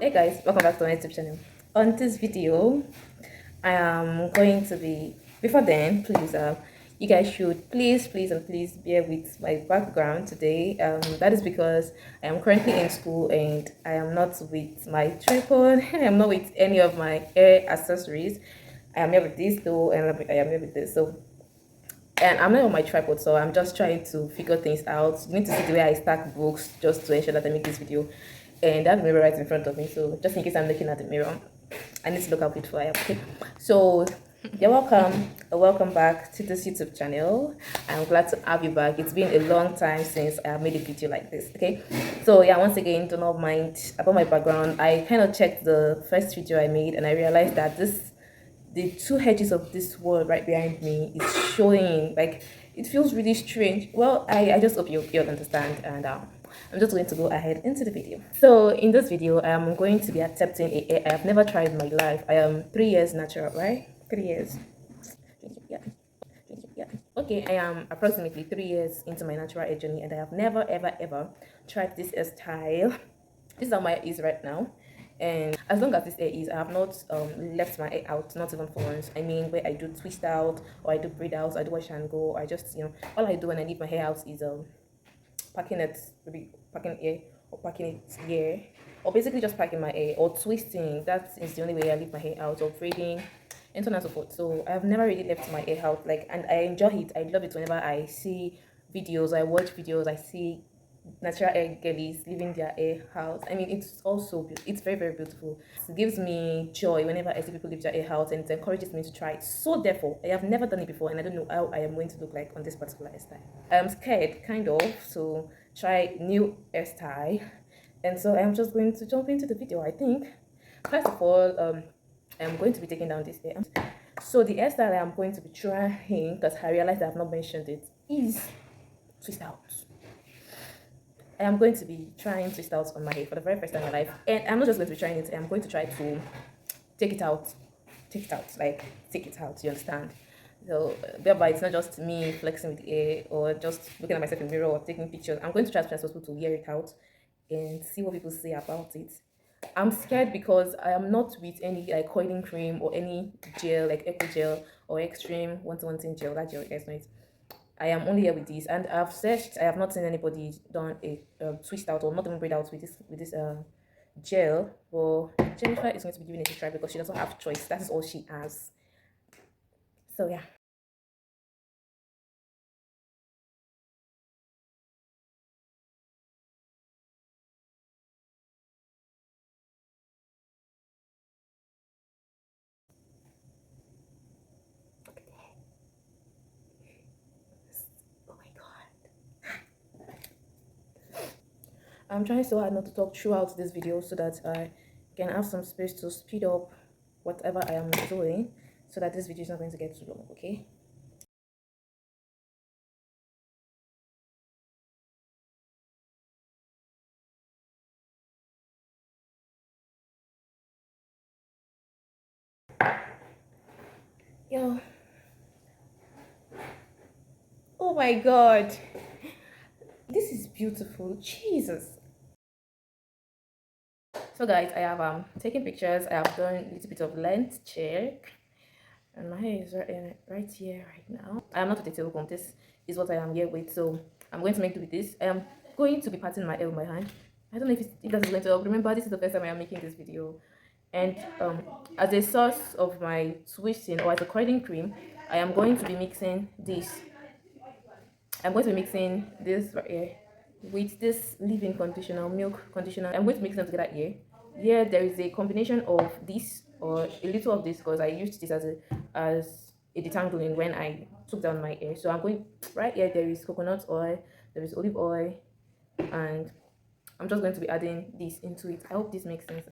Hey guys, welcome back to my YouTube channel. On this video, I am going to be, before then, please, you guys should please bear with my background today. That is because I am currently in school and I am not with my tripod. I am not with any of my hair accessories. I am here with this though, and I am here with this. So, and I'm not on my tripod, so I'm just trying to figure things out. You need to see the way I stack books just to ensure that I make this video. And I have the mirror right in front of me, so just in case I'm looking at the mirror, I need to look how beautiful I am. Okay, so you're welcome. Welcome back to this YouTube channel. I'm glad to have you back. It's been a long time since I have made a video like this. Okay, so yeah, once again, do not mind about my background. I kind of checked the first video I made, and I realized that the two edges of this wall right behind me is showing. Like, it feels really strange. Well, I just hope you'll understand, and I'm just going to go ahead into the video. So in this video, I'm going to be attempting a I have never tried in my life. I am 3 years natural, right? 3 years. Yeah. Yeah. Okay, I am approximately 3 years into my natural hair journey, and I have never ever tried this hairstyle. This is how my hair is right now, and as long as this hair is, I have not left my hair out, not even for once. I mean, where I do twist out or I do braid out, I do wash and go. I just, all I do when I leave my hair out is packing it, maybe packing hair or packing it here, or basically just packing my hair or twisting. That is the only way I leave my hair out, or braiding and so on and so forth. So I have never really left my hair out, like, and I enjoy it. I love it whenever I see videos, I watch videos, I see natural hair girlies leaving their hair out. I mean, it's also it's very beautiful. It gives me joy whenever I see people leave their hair out, and it encourages me to try it. So therefore, I have never done it before, and I don't know how I am going to look like on this particular hairstyle. I'm scared, kind of, to try new hairstyle, and so I'm just going to jump into the video. I think first of all, I'm going to be taking down this hair. So the hairstyle I'm going to be trying, because I realized I have not mentioned it, is twist out. I am going to be trying twist out on my hair for the very first time in my life, and I'm not just going to be trying it. I'm going to try to take it out, like take it out. You understand? So thereby, it's not just me flexing with the hair or just looking at myself in the mirror or taking pictures. I'm going to try as possible to wear it out and see what people say about it. I'm scared because I am not with any like coiling cream or any gel like eco gel or extreme one thing gel. That gel, you guys know it. I am only here with this, and I've searched. I have not seen anybody done a twist out or not even braid out with this gel. Well, Jennifer is going to be giving it a try because she doesn't have choice. That is all she has. So yeah. Oh my god. I'm trying so hard not to talk throughout this video so that I can have some space to speed up whatever I am doing, so that this video is not going to get too long. Okay. Yo. Oh my god. This is beautiful. Jesus. So guys, I have taken pictures. I have done a little bit of length check, and my hair is right here right now. I am not with a tail comb. This is what I am here with, so I'm going to make do with this. I am going to be patting my hair with my hand. I don't know if that is going to help. Remember, this is the first time I am making this video, and as a source of my twisting or as a coiling cream, I am going to be mixing this. I'm going to be mixing this right here with this leave-in conditioner, milk conditioner. I'm going to mix them together here. Here there is a combination of this or a little of this, because I used this as a detangling when I took down my hair. So I'm going right here. There is coconut oil, there is olive oil, and I'm just going to be adding this into it. I hope this makes sense.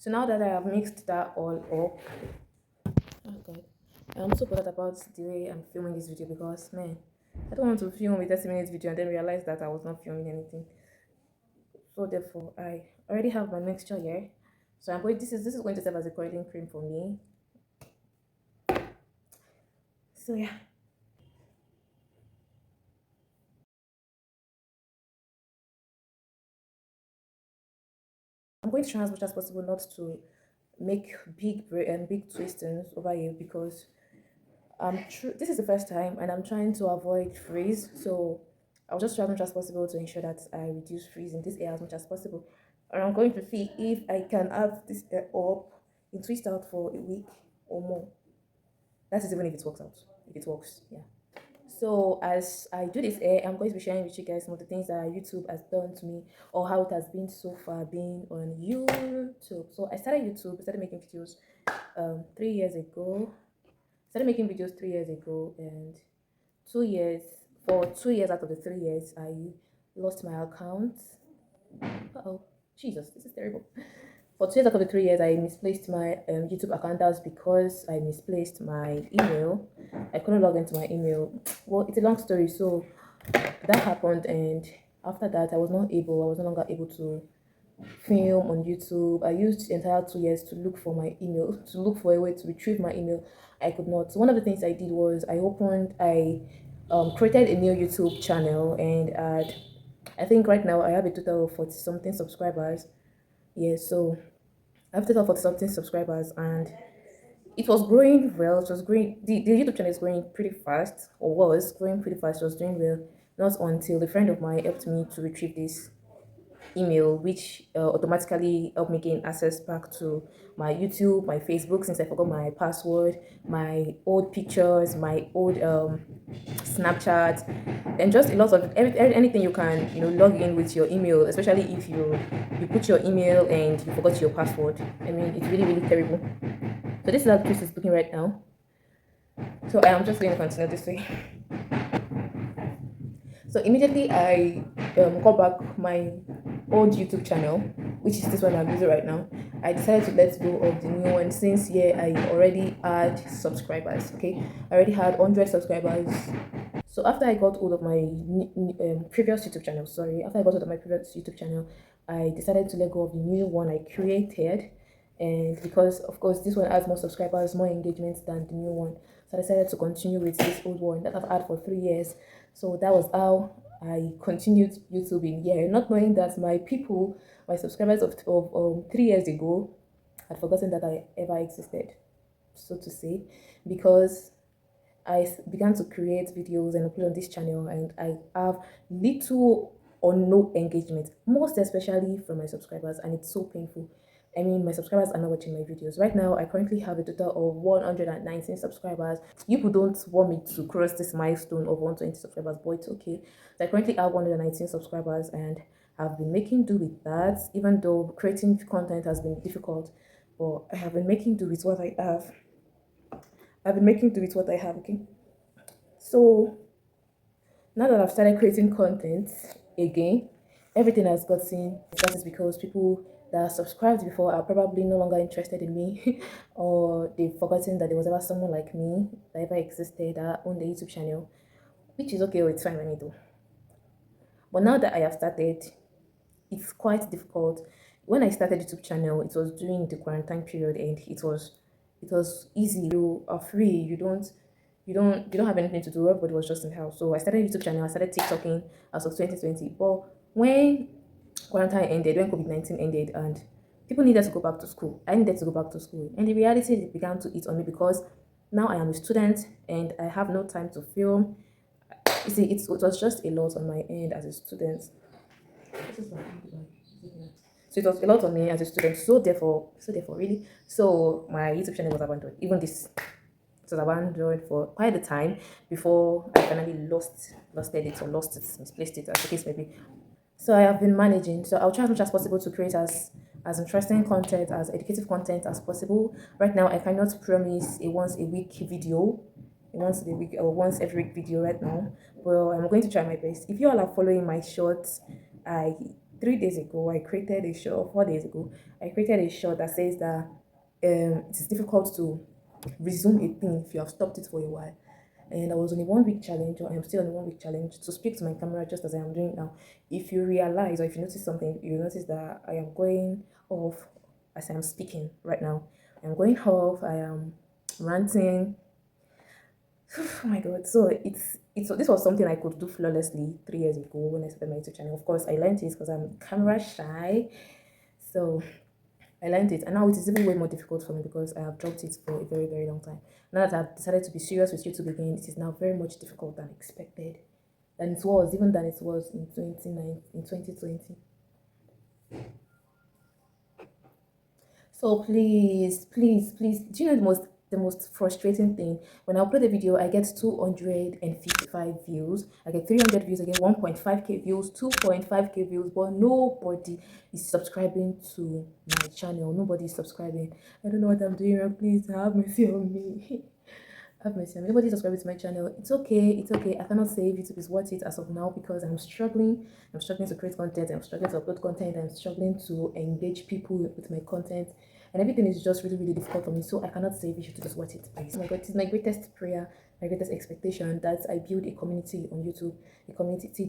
So now that I have mixed that all up, oh god, I'm so bothered about the way I'm filming this video because man, I don't want to film a 30 minutes video and then realize that I was not filming anything. So therefore, I already have my mixture here. So I'm going. This is going to serve as a curling cream for me. So yeah, I'm going to try as much as possible not to make big twistings over here because this is the first time and I'm trying to avoid freeze. So I'll just try as much as possible to ensure that I reduce freeze in this air as much as possible. And I'm going to see if I can have this air up and twist out for a week or more. That is even if it works out. If it works, yeah. So as I do this, I'm going to be sharing with you guys some of the things that YouTube has done to me or how it has been so far being on YouTube. So I started YouTube, started making videos 3 years ago. Started making videos 3 years ago, and 2 years, for 2 years out of the 3 years, I lost my account. Oh, Jesus, this is terrible. For 2 years out of the 3 years, I misplaced my YouTube account. That was because I misplaced my email. I couldn't log into my email. Well, it's a long story. So that happened, and after that, I was no longer able to film on YouTube. I used the entire 2 years to look for my email, to look for a way to retrieve my email. I could not. So one of the things I did was I created a new YouTube channel, and I think right now I have a total of 40 something subscribers. Yeah, so I have a total of 40 something subscribers, and it was growing well. It was growing. The YouTube channel is growing pretty fast, or was growing pretty fast. It was doing well. Not until a friend of mine helped me to retrieve this email, which automatically helped me gain access back to my YouTube, my Facebook, since I forgot my password, my old pictures, my old Snapchat, and just a lot of anything you can log in with your email, especially if you put your email and you forgot your password. I mean, it's really terrible. So this is how Chris is looking right now. So I am just going to continue this way. So immediately I got back my old YouTube channel, which is this one I'm using right now. I decided to let go of the new one since I already had subscribers. Okay, I already had 100 subscribers. So after I got hold of my previous YouTube channel, after I got hold of my previous YouTube channel, I decided to let go of the new one I created, and because of course this one has more subscribers, more engagements than the new one, so I decided to continue with this old one that I've had for 3 years. So that was how I continued YouTube in here, not knowing that my subscribers of 3 years ago, had forgotten that I ever existed, so to say, because began to create videos and upload on this channel, and I have little or no engagement, most especially from my subscribers, and it's so painful. I mean, my subscribers are not watching my videos. Right now, I currently have a total of 119 subscribers. People don't want me to cross this milestone of 120 subscribers, but it's okay. So I currently have 119 subscribers, and I've been making do with that, even though creating content has been difficult. But I have been making do with what I have. I've been making do with what I have, okay? So now that I've started creating content again, everything has gotten. That is because people that subscribed before are probably no longer interested in me, or they've forgotten that there was ever someone like me that ever existed that owned the YouTube channel, which is okay, it's fine with me though. But now that I have started, it's quite difficult. When I started YouTube channel, it was during the quarantine period, and it was easy. You are free. You don't have anything to do. Everybody was just in the house. So I started YouTube channel. I started TikToking as of 2020. But when quarantine ended, when COVID-19 ended, and people needed to go back to school, I needed to go back to school, and the reality it began to eat on me because now I am a student and I have no time to film. You see, it was just a lot on my end as a student. So it was a lot on me as a student. So therefore, really. So my YouTube channel was abandoned. Even this, it was abandoned for quite a time before I finally lost it or lost it, misplaced it, as the case may be. So I have been managing. So I'll try as much as possible to create as interesting content, as educative content as possible. Right now, I cannot promise a once a week video, a once a week or once every week video right now. Well, I'm going to try my best. If you all are following my shorts, I 3 days ago I created a short, 4 days ago I created a short that says that it is difficult to resume a thing if you have stopped it for a while. And I was on a 1 week challenge, or I am still on a 1 week challenge to speak to my camera just as I am doing now. If you realize, or if you notice something, you notice that I am going off as I am speaking right now. I'm going off, I am ranting. Oh my god. So it's this was something I could do flawlessly 3 years ago when I started my YouTube channel. Of course, I learned it because I'm camera shy. So I learned it, and now it is even way more difficult for me because I have dropped it for a very, very long time. Now that I've decided to be serious with YouTube again, it is now very much difficult than expected, than it was, even than it was in 2020. So please, please, please, do you know the most frustrating thing? When I upload a video, I get 255 views, I get 300 views, I get 1.5k views, 2.5k views, but nobody is subscribing to my channel. Nobody is subscribing. I don't know what I'm doing wrong. Please have mercy on me. Have mercy on me. Nobody is subscribing to my channel. It's okay. It's okay. I cannot say YouTube is worth it as of now because I'm struggling. I'm struggling to create content. I'm struggling to upload content. I'm struggling to engage people with my content. And everything is just really, really difficult for me. So I cannot say YouTube is worth it, please. Oh my God, it's my greatest prayer, my greatest expectation that I build a community on YouTube, a community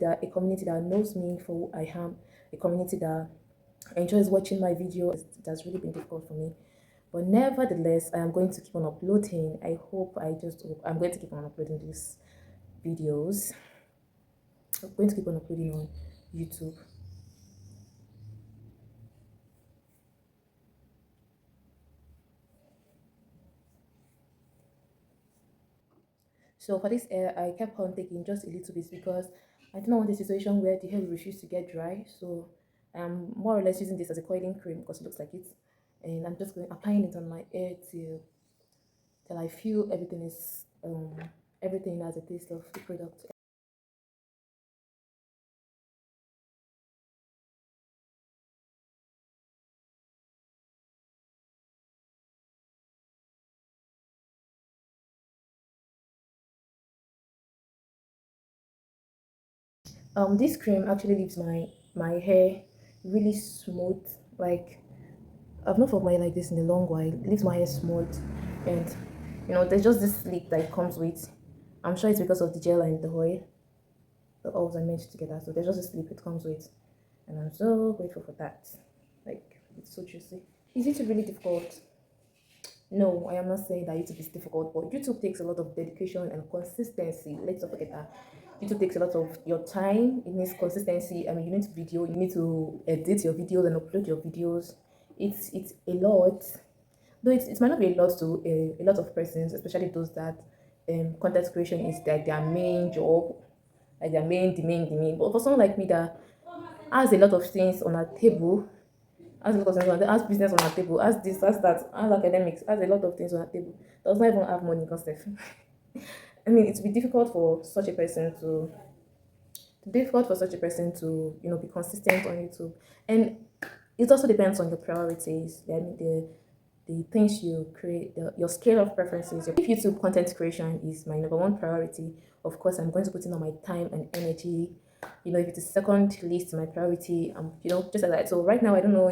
that knows me for who I am, a community that enjoys watching my videos. That's really been difficult for me. But nevertheless, I am going to keep on uploading. I'm going to keep on uploading these videos. I'm going to keep on uploading on YouTube. So for this air, I kept on taking just a little bit because I do not want a situation where the hair will refuse to get dry. So I'm more or less using this as a coiling cream because it looks like it. And I'm just going applying it on my hair till I feel everything has a taste of the product. This cream actually leaves my hair really smooth. Like I've not felt my hair like this in a long while. It leaves my hair smooth, and there's just this sleek that it comes with. I'm sure it's because of the gel and the oil. The oils I mixed together. So there's just a sleep it comes with, and I'm so grateful for that. Like it's so juicy. Is it really difficult? No, I am not saying that YouTube is difficult, but YouTube takes a lot of dedication and consistency. Let's not forget that. YouTube takes a lot of your time. It needs consistency. I mean, you need to video. You need to edit your videos and upload your videos. It's a lot. Though it might not be a lot to a lot of persons, especially those that content creation is like their main job, like their main. But for someone like me that has a lot of things on our table, has business on our table, has this, has that, has academics, has a lot of things on our table, does not even have money because I mean, it's be difficult for such a person to be consistent on YouTube. And it also depends on your priorities. I mean, the things you create, your scale of preferences. If YouTube content creation is my number one priority, of course, I'm going to put in all my time and energy. If it's second list my priority, just like that. So right now, I don't know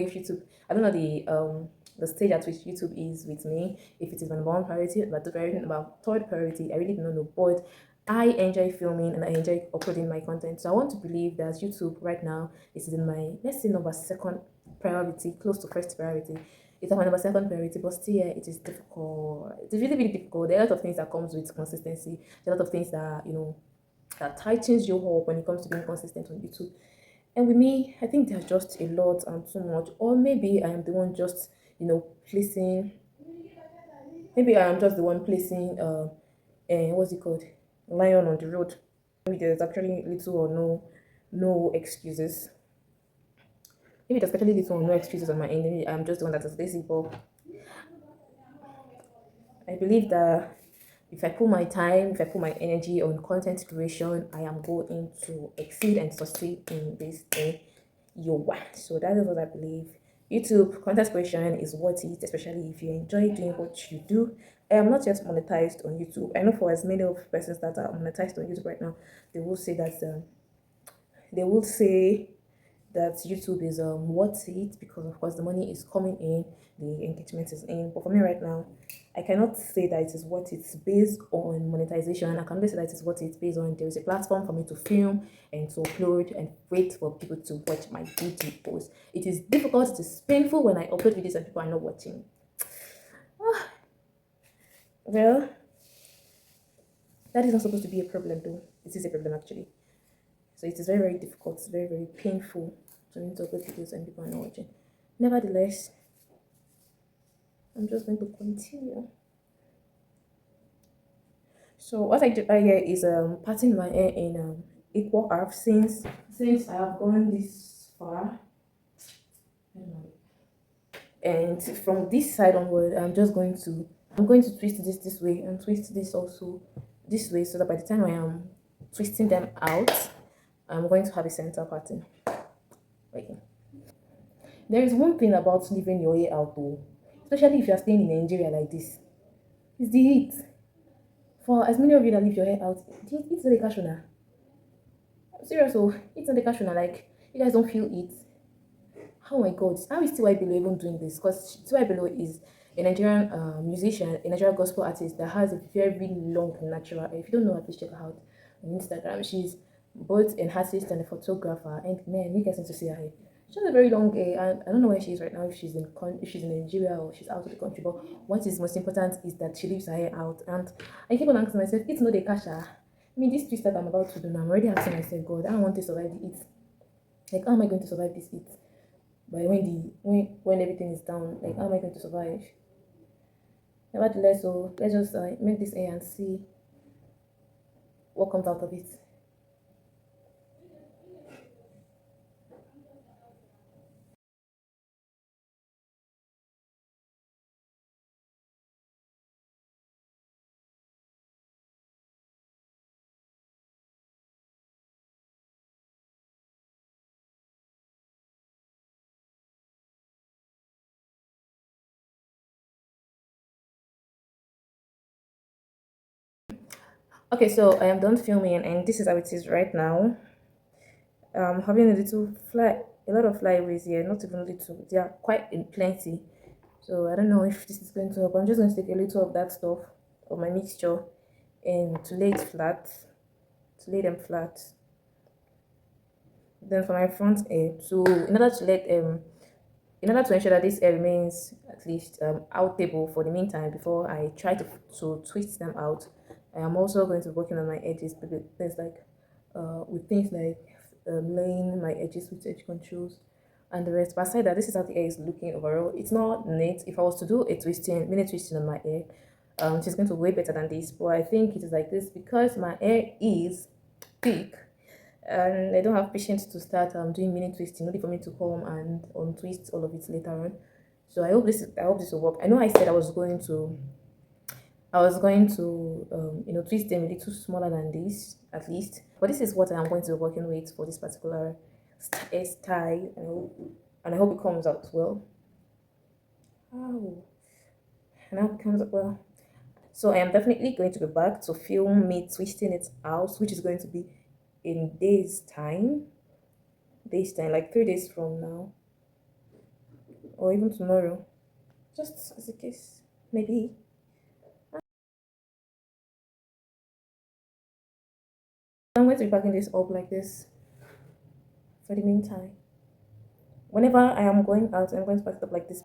the stage at which YouTube is with me. If it is my number one priority, but about third priority, I really don't know. But I enjoy filming and I enjoy uploading my content. So I want to believe that YouTube right now is in my, let's say, number second priority, close to first priority. It's my number second priority, but still, yeah, it is difficult. It's really, really difficult. There are a lot of things that comes with consistency. There are a lot of things that tightens you up when it comes to being consistent on YouTube. And with me, I think there's just a lot and too much. Or maybe I am the one just, placing, maybe I am just the one placing, what's it called? Lion on the road. Maybe there's actually little or no excuses. Maybe there's actually little or no excuses on my end. Maybe I'm just the one that is lazy, but I believe that if I put my time, if I put my energy on content creation, I am going to exceed and succeed in this thing. So that is what I believe. YouTube content creation is worth it, especially if you enjoy doing what you do. I am not yet monetized on YouTube. I know for as many of persons that are monetized on YouTube right now, they will say that they will say that YouTube is worth it because of course the money is coming in, the engagement is in. But for me right now, I cannot say that it is worth it based on monetization. I cannot say that it is worth it based on there is a platform for me to film and to upload and wait for people to watch my videos. It is difficult, it is painful when I upload videos and people are not watching. Well, that is not supposed to be a problem though. It is a problem actually. So it is very, very difficult, it's very, very painful to need to upload videos and people are not watching. Nevertheless, I'm just going to continue. So what I do here is parting my hair in equal half since I have gone this far. And from this side onward, I'm going to twist this way and twist this also this way so that by the time I am twisting them out, I'm going to have a center pattern. Okay. There is one thing about leaving your hair out though, especially if you are staying in Nigeria like this. It's the heat. For as many of you that leave your hair out, it's not the cashuna. Serious, oh, it's not the cashuna. Like you guys don't feel it. Oh my god, how is Tiwa Bello even doing this? Because Tiwa Bello is a Nigerian musician, a Nigerian gospel artist that has a very long natural hair. If you don't know her, please check her out on Instagram. She's both an artist and a photographer. And man, you guys need to see her hair. She has a very long hair, and I don't know where she is right now. If she's in Nigeria or she's out of the country. But what is most important is that she leaves her hair out. And I keep on asking myself, it's not a kasha. I mean, this twist that I'm about to do now, I'm already asking myself, God, I don't want to survive the heat. Like, how am I going to survive this heat? But when everything is down, like how am I going to survive? Nevertheless, so let's just make this A and see what comes out of it. Okay, so I am done filming, and this is how it is right now. Having a lot of flyaways here, not even little, they are quite in plenty. So I don't know if this is going to help. I'm just going to take a little of that stuff, of my mixture, and to lay it flat, to lay them flat. Then for my front hair, so in order to ensure that this hair remains at least outable for the meantime before I try to twist them out, I am also going to be working on my edges with things like laying my edges with edge controls and the rest. But aside that, this is how the hair is looking overall. It's not neat. If I was to do a mini twisting on my hair, it's going to way better than this. But I think it is like this because my hair is thick and I don't have patience to start doing mini twisting, only for me to come and untwist all of it later on. So I hope this will work. I know I said I was going to twist them a little smaller than this at least, but this is what I am going to be working with for this particular hairstyle. And I hope it comes out well. Oh, and I hope it comes out well. So I am definitely going to be back to film me twisting it out, which is going to be in days time, like 3 days from now, or even tomorrow, just as a case, maybe. I'm going to be packing this up like this for the meantime. Whenever I am going out, I'm going to pack it up like this.